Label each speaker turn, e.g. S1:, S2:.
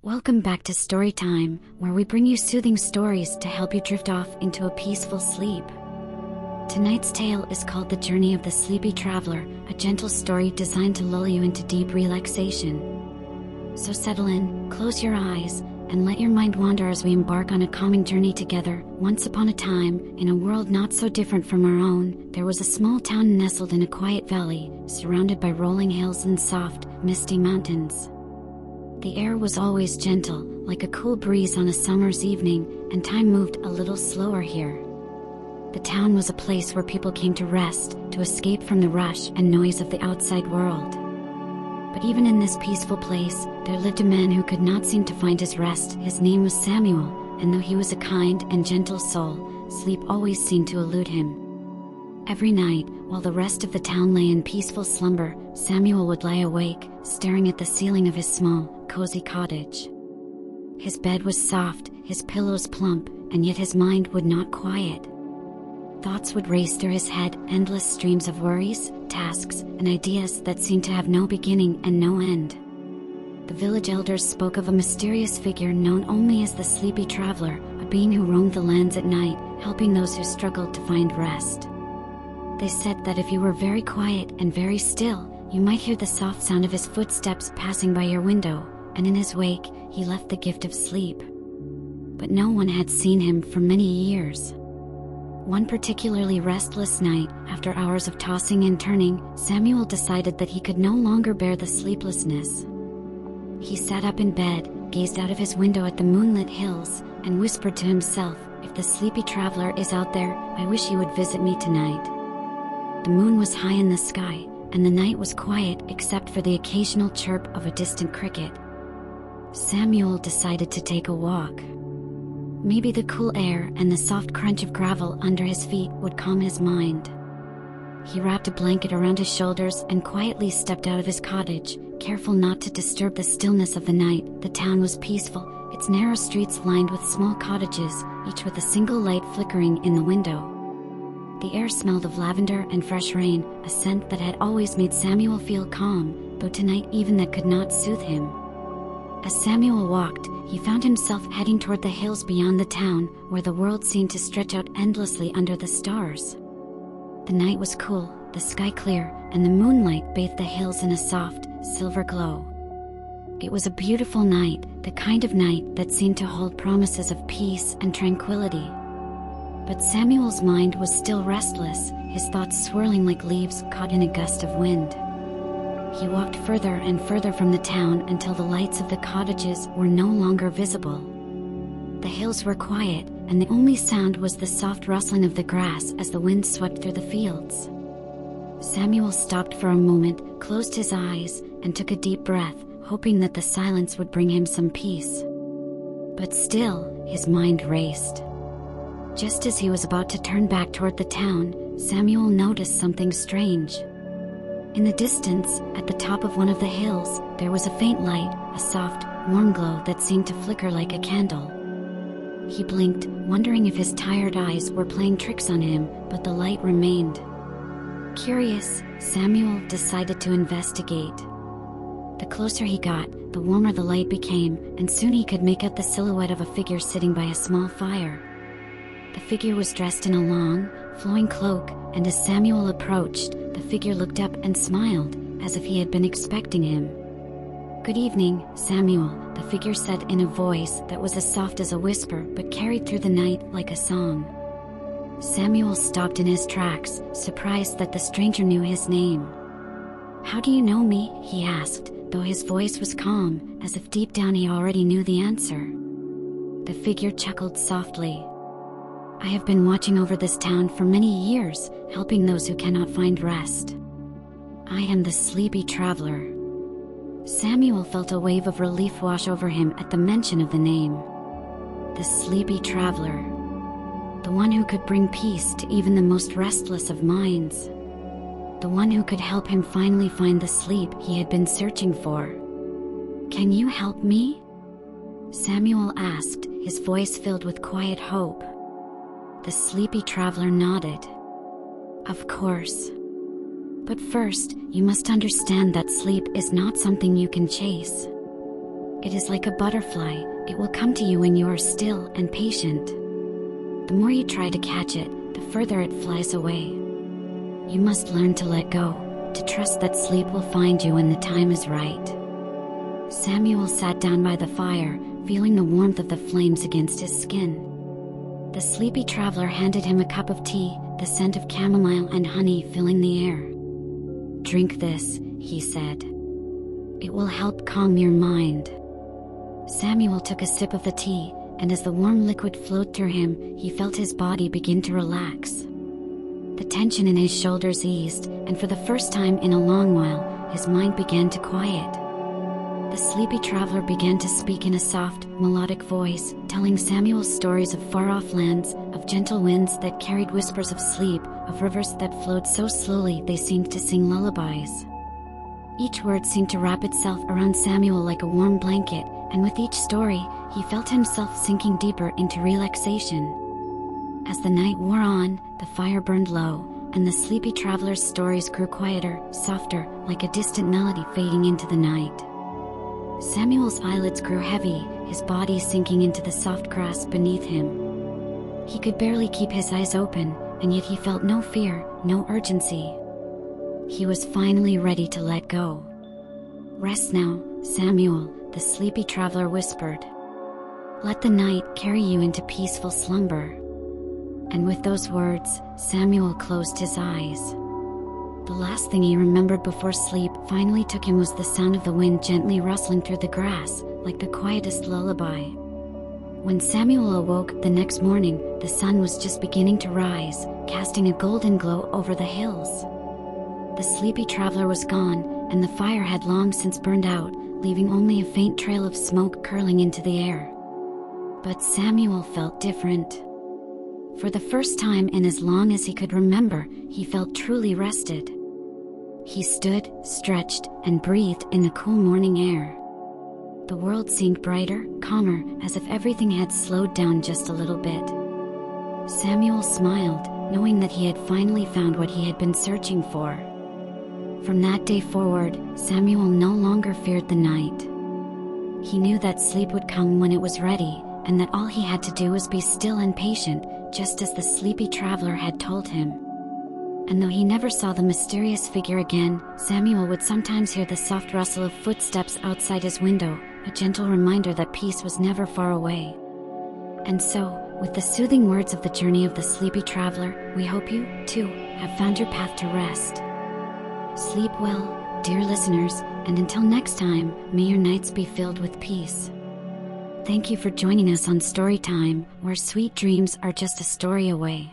S1: Welcome back to Storytime, where we bring you soothing stories to help you drift off into a peaceful sleep. Tonight's tale is called The Journey of the Sleepy Traveler, a gentle story designed to lull you into deep relaxation. So settle in, close your eyes, and let your mind wander as we embark on a calming journey together. Once upon a time, in a world not so different from our own, there was a small town nestled in a quiet valley, surrounded by rolling hills and soft, misty mountains. The air was always gentle, like a cool breeze on a summer's evening, and time moved a little slower here. The town was a place where people came to rest, to escape from the rush and noise of the outside world. But even in this peaceful place, there lived a man who could not seem to find his rest. His name was Samuel, and though he was a kind and gentle soul, sleep always seemed to elude him. Every night, while the rest of the town lay in peaceful slumber, Samuel would lie awake, staring at the ceiling of his small, cozy cottage. His bed was soft, his pillows plump, and yet his mind would not quiet. Thoughts would race through his head, endless streams of worries, tasks, and ideas that seemed to have no beginning and no end. The village elders spoke of a mysterious figure known only as the Sleepy Traveler, a being who roamed the lands at night, helping those who struggled to find rest. They said that if you were very quiet and very still, you might hear the soft sound of his footsteps passing by your window, and in his wake, he left the gift of sleep. But no one had seen him for many years. One particularly restless night, after hours of tossing and turning, Samuel decided that he could no longer bear the sleeplessness. He sat up in bed, gazed out of his window at the moonlit hills, and whispered to himself, "If the Sleepy Traveler is out there, I wish he would visit me tonight." The moon was high in the sky, and the night was quiet except for the occasional chirp of a distant cricket. Samuel decided to take a walk. Maybe the cool air and the soft crunch of gravel under his feet would calm his mind. He wrapped a blanket around his shoulders and quietly stepped out of his cottage, careful not to disturb the stillness of the night. The town was peaceful, its narrow streets lined with small cottages, each with a single light flickering in the window. The air smelled of lavender and fresh rain, a scent that had always made Samuel feel calm, though tonight even that could not soothe him. As Samuel walked, he found himself heading toward the hills beyond the town, where the world seemed to stretch out endlessly under the stars. The night was cool, the sky clear, and the moonlight bathed the hills in a soft, silver glow. It was a beautiful night, the kind of night that seemed to hold promises of peace and tranquility. But Samuel's mind was still restless, his thoughts swirling like leaves caught in a gust of wind. He walked further and further from the town until the lights of the cottages were no longer visible. The hills were quiet, and the only sound was the soft rustling of the grass as the wind swept through the fields. Samuel stopped for a moment, closed his eyes, and took a deep breath, hoping that the silence would bring him some peace. But still, his mind raced. Just as he was about to turn back toward the town, Samuel noticed something strange. In the distance, at the top of one of the hills, there was a faint light, a soft, warm glow that seemed to flicker like a candle. He blinked, wondering if his tired eyes were playing tricks on him, but the light remained. Curious, Samuel decided to investigate. The closer he got, the warmer the light became, and soon he could make out the silhouette of a figure sitting by a small fire. The figure was dressed in a long, flowing cloak, and as Samuel approached, the figure looked up and smiled, as if he had been expecting him. "Good evening, Samuel," the figure said in a voice that was as soft as a whisper but carried through the night like a song. Samuel stopped in his tracks, surprised that the stranger knew his name. "How do you know me?" he asked, though his voice was calm, as if deep down he already knew the answer. The figure chuckled softly. "I have been watching over this town for many years, helping those who cannot find rest. I am the Sleepy Traveler." Samuel felt a wave of relief wash over him at the mention of the name. The Sleepy Traveler. The one who could bring peace to even the most restless of minds. The one who could help him finally find the sleep he had been searching for. "Can you help me?" Samuel asked, his voice filled with quiet hope. The Sleepy Traveler nodded. "Of course. But first, you must understand that sleep is not something you can chase. It is like a butterfly, it will come to you when you are still and patient. The more you try to catch it, the further it flies away. You must learn to let go, to trust that sleep will find you when the time is right. Samuel sat down by the fire, feeling the warmth of the flames against his skin. The sleepy traveler handed him a cup of tea, the scent of chamomile and honey filling the air. "Drink this," he said. "It will help calm your mind." Samuel took a sip of the tea, and as the warm liquid flowed through him, he felt his body begin to relax. The tension in his shoulders eased, and for the first time in a long while, his mind began to quiet. The sleepy traveler began to speak in a soft, melodic voice, telling Samuel stories of far-off lands, of gentle winds that carried whispers of sleep, of rivers that flowed so slowly they seemed to sing lullabies. Each word seemed to wrap itself around Samuel like a warm blanket, and with each story, he felt himself sinking deeper into relaxation. As the night wore on, the fire burned low, and the sleepy traveler's stories grew quieter, softer, like a distant melody fading into the night. Samuel's eyelids grew heavy, his body sinking into the soft grass beneath him. He could barely keep his eyes open, and yet he felt no fear, no urgency. He was finally ready to let go. "Rest now, Samuel," the sleepy traveler whispered. "Let the night carry you into peaceful slumber." And with those words, Samuel closed his eyes. The last thing he remembered before sleep finally took him was the sound of the wind gently rustling through the grass, like the quietest lullaby. When Samuel awoke the next morning, the sun was just beginning to rise, casting a golden glow over the hills. The sleepy traveler was gone, and the fire had long since burned out, leaving only a faint trail of smoke curling into the air. But Samuel felt different. For the first time in as long as he could remember, he felt truly rested. He stood, stretched, and breathed in the cool morning air. The world seemed brighter, calmer, as if everything had slowed down just a little bit. Samuel smiled, knowing that he had finally found what he had been searching for. From that day forward, Samuel no longer feared the night. He knew that sleep would come when it was ready, and that all he had to do was be still and patient, just as the sleepy traveler had told him. And though he never saw the mysterious figure again, Samuel would sometimes hear the soft rustle of footsteps outside his window, a gentle reminder that peace was never far away. And so, with the soothing words of the journey of the sleepy traveler, we hope you, too, have found your path to rest. Sleep well, dear listeners, and until next time, may your nights be filled with peace. Thank you for joining us on Storytime, where sweet dreams are just a story away.